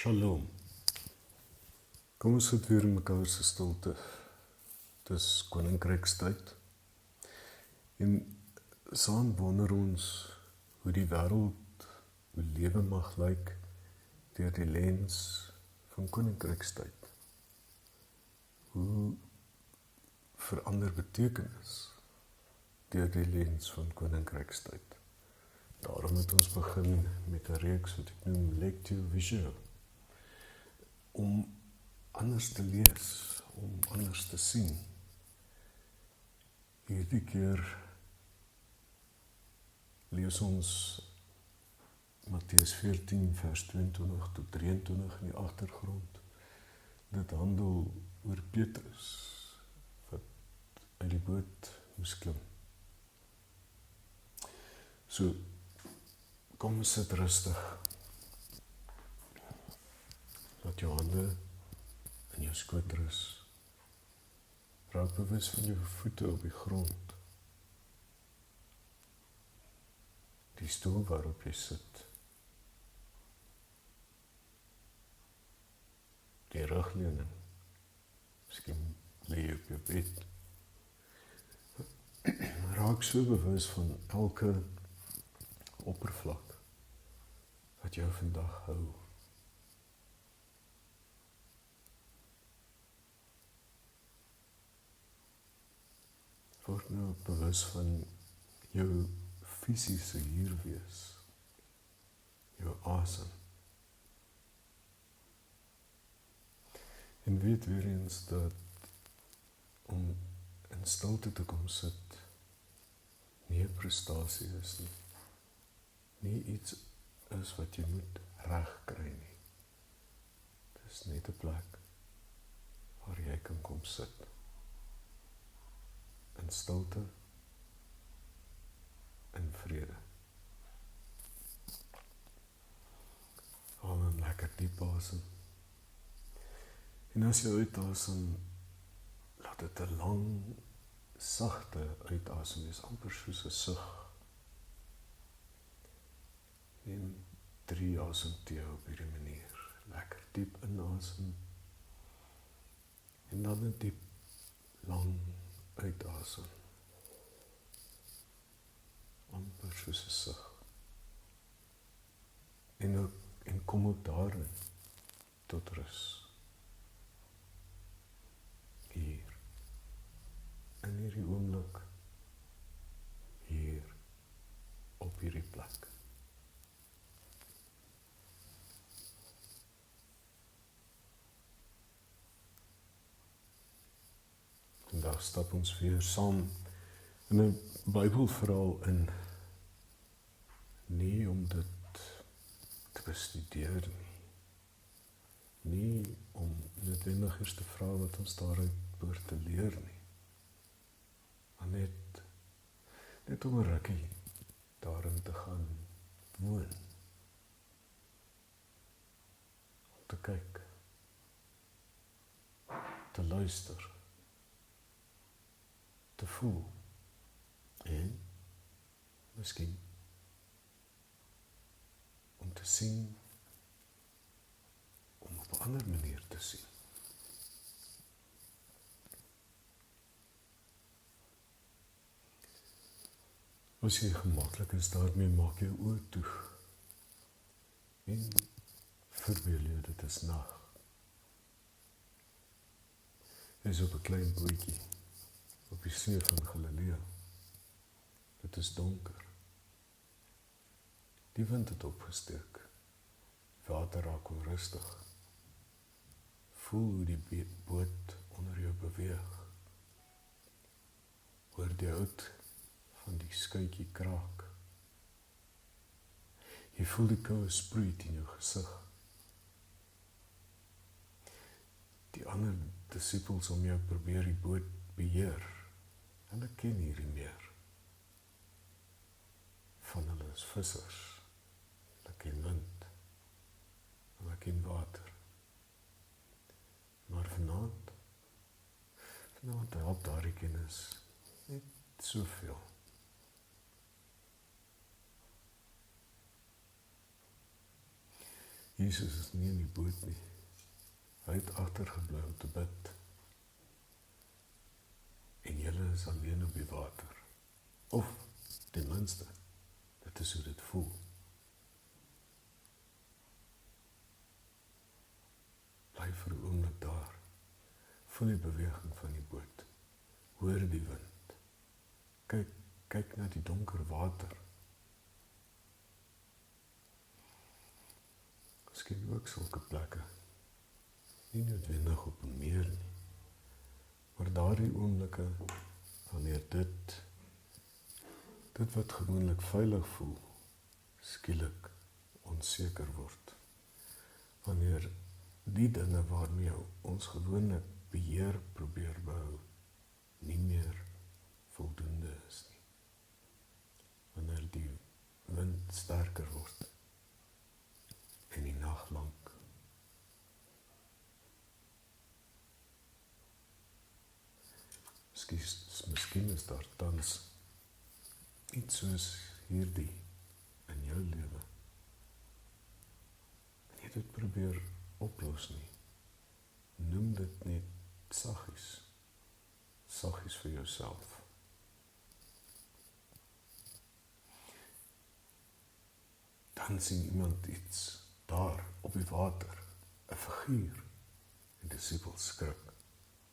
Shalom. Kom ons sit weer in mekaar se stilte. Dis koninkrykstyd. En saam wonder ons hoe die wêreld, hoe lewe mag lyk deur die lens van koninkrykstyd. Hoe verander betekenis deur die lens van koninkrykstyd. Daarom het ons begin met 'n reeks wat ek noem Lectio Visio. Om anders te lees, om anders te sien. Hierdie keer lees ons Matteus 14 vers 22 tot 23 in die agtergrond. Dit handel oor Petrus wat uit die boot moes klim. So, kom ons sit rustig. Laat jou hande in jou skoot rus. Raak bewus van jou voete op die grond. Die stoel waarop jy sit. Die rugleuning. Miskien lê jy op jou bed. Raak so bewus van elke oppervlak wat jou vandag hou. Word nou bewus van jou fisiese hierwees, jou asem. En weet weer eens dat om in stilte te kom sit, nie 'n prestasie is nie. Nie iets is wat jy moet regkry nie. Dit is net 'n plek waar jy kan kom sit. In stilte, in vrede. Adem lekker diep asem. En as jy uitasem, laat dit 'n lang, sagte uitasem wees, amper soos 'n sug. Neem 3 asemteë op hierdie manier. Lekker diep inasem. En dan 'n diep, lang uitasem. Amper soos 'n sug. En kom ook daarin tot rus. Hier. In hierdie oomblik. Hier. Op hierdie plek. Vandag stap ons weer saam in 'n Bybelverhaal in. Nie om dit te bestudeer nie. Nie om noodwendig eers te vra wat ons daaruit behoort te leer nie. Maar net om 'n rukkie daarin te gaan woon. Om te kyk. Te luister. Te voel. En miskien om te sien, om op 'n ander manier te sien. As jy gemaklik is daarmee, maak jou oë toe. En verbeel jou dit is nag. Jy is op 'n klein bootjie, op die see van Galilea. Dit is donker. Die wind het opgesteek. Water raak onrustig. Voel hoe die boot onder jou beweeg. Hoor die hout van die skuitjie kraak. Jy voel die koue sproei in jou gesig. Die ander disippels om jou probeer die boot beheer. Hulle ken hierdie meer. Van hulle is vissers. Hulle ken wind. Hulle ken water. Maar vanaand help daardie kennis net soveel. Jesus is nie in die boot nie. Hy het agtergebly om te bid. En julle is alleen op die water. Of, ten minste, dit is hoe dit voel. Bly vir 'n oomblik daar. Voel die beweging van die boot. Hoor die wind. Kyk na die donker water. Miskien ook sulke plekke. Nie noodwendig op 'n meer nie. Maar daardie oomblikke, wanneer dit wat gewoonlik veilig voel, skielik onseker word. Wanneer die dinge waarmee ons gewoonlik beheer probeer behou, nie meer voldoende is nie. Wanneer die wind sterker word, en die nag lank. Miskien is daar tans iets soos hierdie in jou lewe. En jy dit probeer oplos nie. Noem dit net saggies. Saggies vir jouself. Dan sien iemand iets daar op die water, 'n figuur. En die disippels skrik.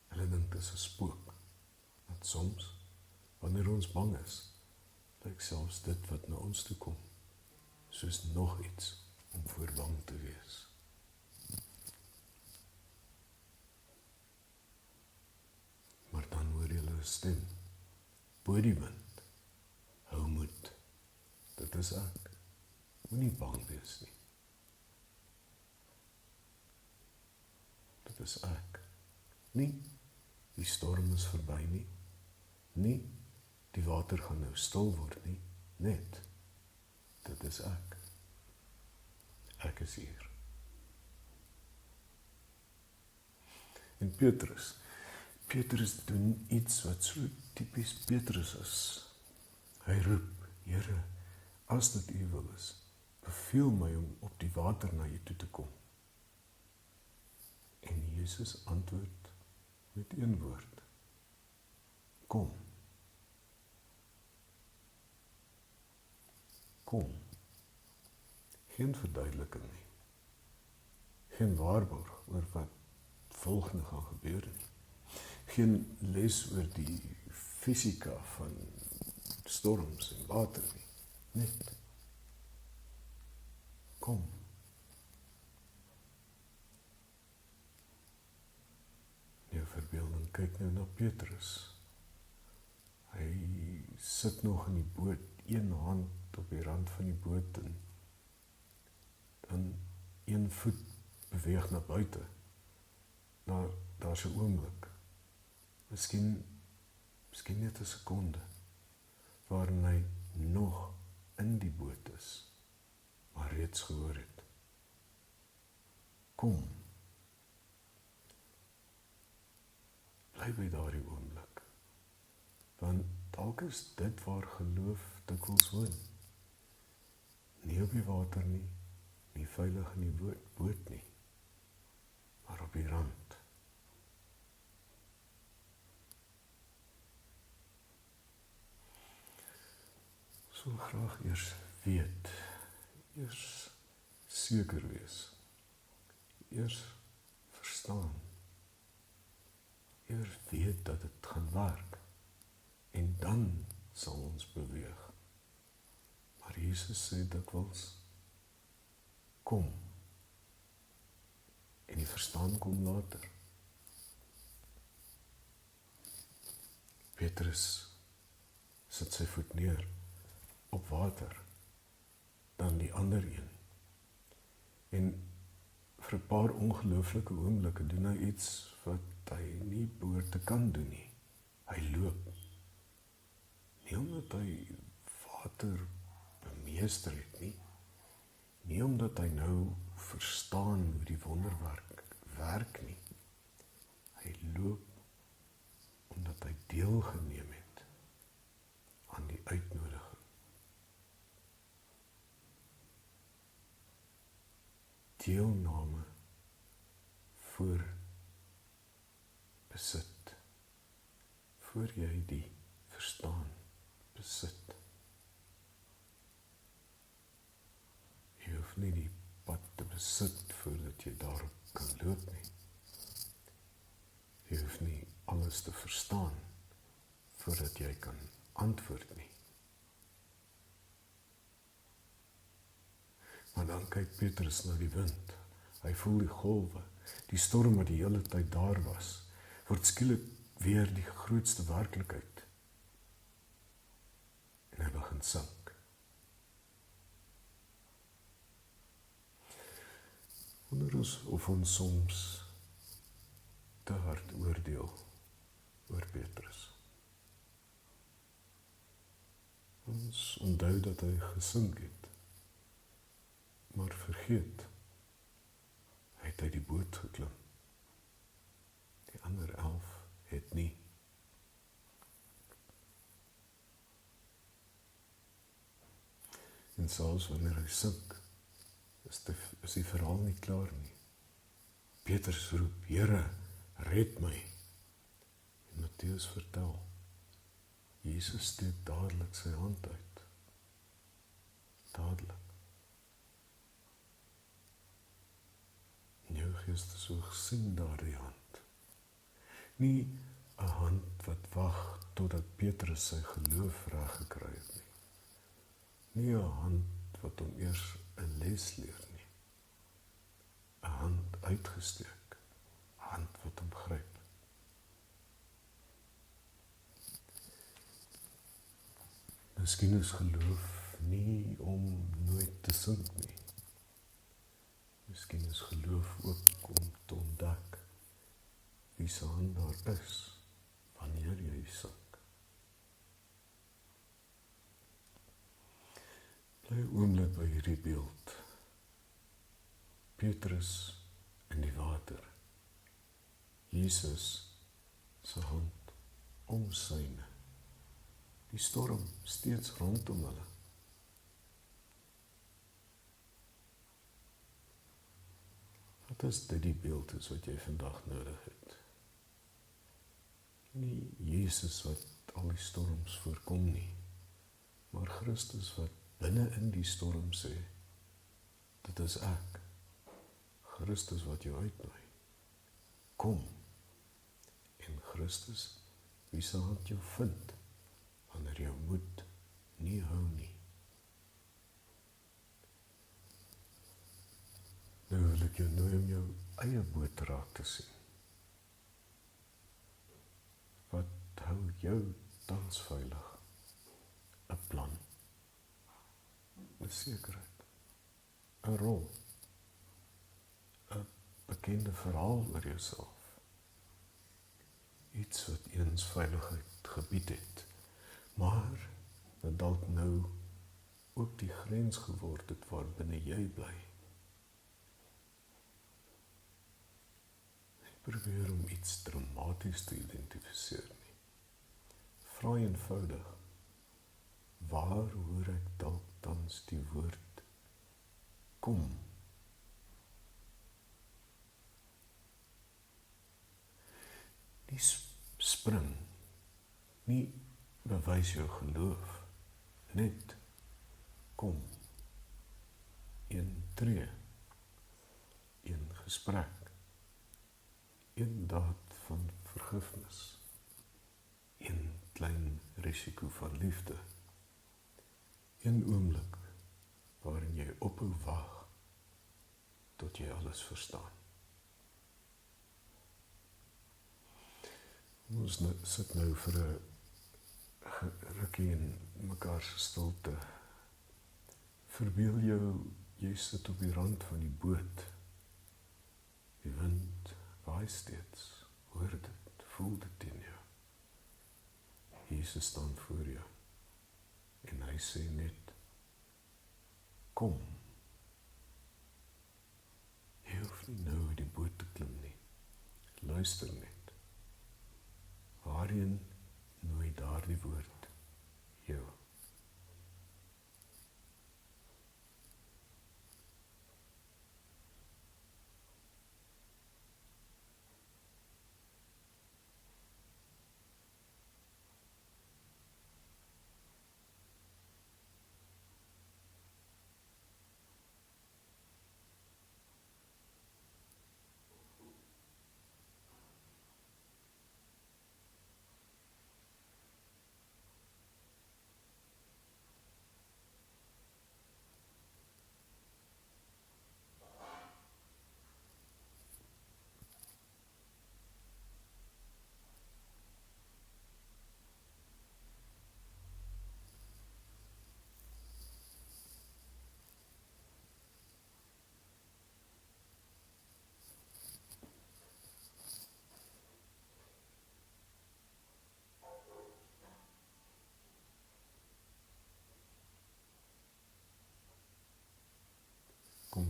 Hulle dink dit is 'n spook. Want soms, wanneer ons bang is, lyk selfs dit wat na ons toe kom, soos nog iets om voor bang te wees. Maar dan hoor jy 'n stem, bo die wind, hou moed, dit is ek, moenie bang wees nie. Dit is ek, nie die storm is verby nie, nie die water gaan nou stil word nie, net, dit is ek. Ek is hier. En Petrus doen iets wat so typies Petrus is. Hy roep, Here, as dit U wil is, beveel my om op die water na U toe te kom. En Jesus antwoord met een woord. Kom. Kom. Geen verduideliking nie. Geen waarborg oor wat volgende gaan gebeur nie. Geen les oor die fisika van storms en water nie. Net. Kom. Jou verbeelding kyk nou na Petrus. Hy sit nog in die boot, een hand op die rand van die boot en dan een voet beweeg na buite. Nou, daar's 'n oomblik. Miskien net 'n sekonde waarin hy nog in die boot is, maar reeds gehoor het. Kom. Bly by daardie oomblik. Want dalk is dit waar geloof dikwels woon. Nie op die water nie, nie veilig in die boot nie, maar op die rand. So graag eers weet, eers seker wees, eers verstaan, eers weet dat dit gaan werk, en dan sal ons beweeg. Maar Jesus sê dikwels, kom, en die verstaan kom later. Petrus sit sy voet neer op water, dan die ander een. En vir 'n paar ongelooflike oomblikke doen hy iets wat hy nie behoort te kan doen nie. Hy loop. Nie omdat hy water bemeester het nie. Nie omdat hy nou verstaan hoe die wonderwerk werk nie. Hy loop omdat hy deelgeneem het aan die uitnodiging. deelname voor besit, voor jy die verstaan besit. Jy hoef nie die pad te besit voordat jy daarop kan loop nie. Jy hoef nie alles te verstaan voordat jy kan antwoord nie. Maar dan kyk Petrus na die wind. Hy voel die golwe, die storm wat die hele tyd daar was, word skielik weer die grootste werklikheid. En hy begin sink. Wonder ons of ons soms te hard oordeel oor Petrus. Ons onthou dat hy gesink het, maar vergeet, hy het uit die boot geklim. Die ander 11 het nie. En selfs wanneer hy sink, is die verhaal nie klaar nie. Petrus roep, Here, red my. En Matteus vertel, Jesus steek dadelik sy hand uit. Dadelik. En jou geestesoog sien daardie hand. Nie 'n hand wat wag totdat Petrus sy geloof reg gekry het nie. Nie 'n hand wat hom eers 'n les leer nie. 'n hand uitgesteek, 'n hand wat hom gryp. Miskien is geloof nie om nooit te sink nie. Miskien is geloof ook om te ontdek wie se hand daar is wanneer jy sink. Bly 'n oomblik by hierdie beeld. Petrus in die water. Jesus se hand om syne. Die storm steeds rondom hulle. Wat is dit die beeld is wat jy vandag nodig het? Nie Jesus wat al die storms voorkom nie, maar Christus wat binne in die storm sê, dit is ek. Christus wat jou uitnooi. Kom. En Christus, wie se hand jou vind, wanneer jou moed nie hou nie. Nou wil ek jou nooi om jou eie boot raak te sien. Wat hou jou tans veilig? 'n plan, 'n sekerheid, 'n rol, 'n bekende verhaal oor jouself. Iets wat eens veiligheid gebied het, maar wat dalk nou ook die grens geword het waar binne jy bly. Probeer om iets dramaties te identifiseer nie. Vra eenvoudig, waar hoor ek dalk tans die woord kom? Nie spring, nie bewys jou geloof, net kom. Een tree, een gesprek, een daad van vergifnis, een klein risiko van liefde, een oomblik waarin jy ophou wag tot jy alles verstaan. Ons sit nou vir 'n rukkie in mekaar se stilte. Verbeel jou, jy sit op die rand van die boot. Die wind waai steeds, hoor dit, voel dit in jou. Jesus staan voor jou en hy sê net, kom. Jy hoef nie nou die boot te klim nie. Luister net. Waarheen nooi daardie woord jou?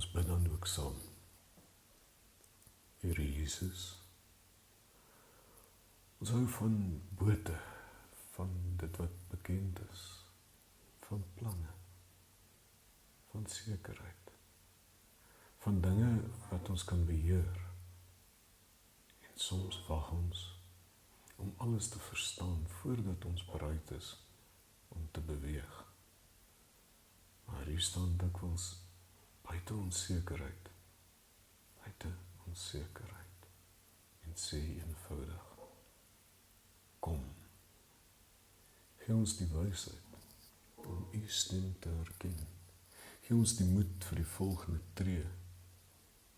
Ons bid dan ook saam. Here Jesus, ons hou van bote, van dit wat bekend is, van planne, van sekerheid, van dinge wat ons kan beheer. En soms wag ons om alles te verstaan voordat ons bereid is om te beweeg. Maar hier staan dikwels buite onsekerheid, en sê eenvoudig, kom, gee ons die wysheid om u stem te herken, gee ons die moed vir die volgende tree,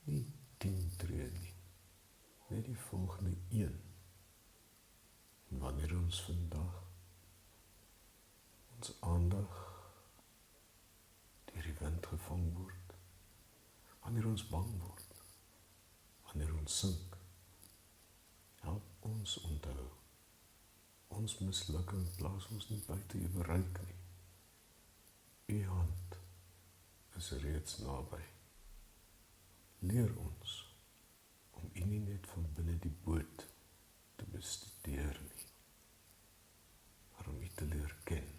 nie 10 tree nie, net die volgende 1. En wanneer ons vandag ons aandag deur die wind gevang word, wanneer ons bang word, wanneer ons sink, help ons onthou, ons mislukking plaas ons nie buite u bereik nie. U hand is reeds naby. Leer ons om u nie net van binne die boot te bestudeer nie, maar om u te leer ken,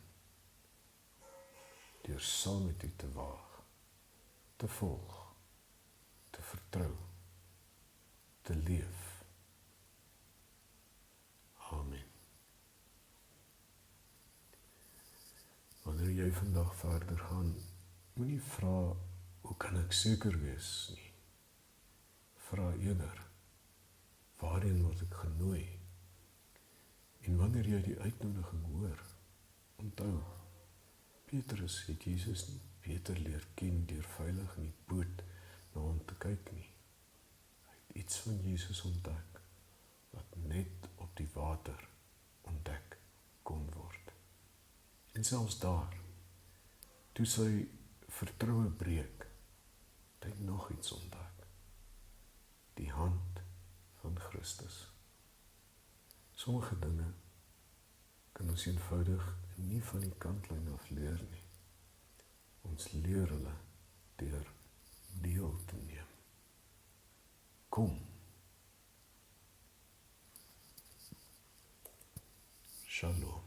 deur saam met u te waag, te volg, te vertrou, te leef. Amen. Wanneer jy vandag verder gaan, moenie vra, hoe kan ek seker wees nie? Vra eerder, waarheen word ek genooi? En wanneer jy die uitnodiging hoor, onthou, Petrus het Jesus nie beter leer ken deur veilig in die boot na hom te kyk nie. Hy het iets van Jesus ontdek, wat net op die water ontdek kon word. En selfs daar, toe sy vertroue breek, het hy nog iets ontdek. Die hand van Christus. Sommige dinge kan ons eenvoudig nie van die kantlyn af leer nie. Ons leer hulle deur deel te neem. Kom. Shalom.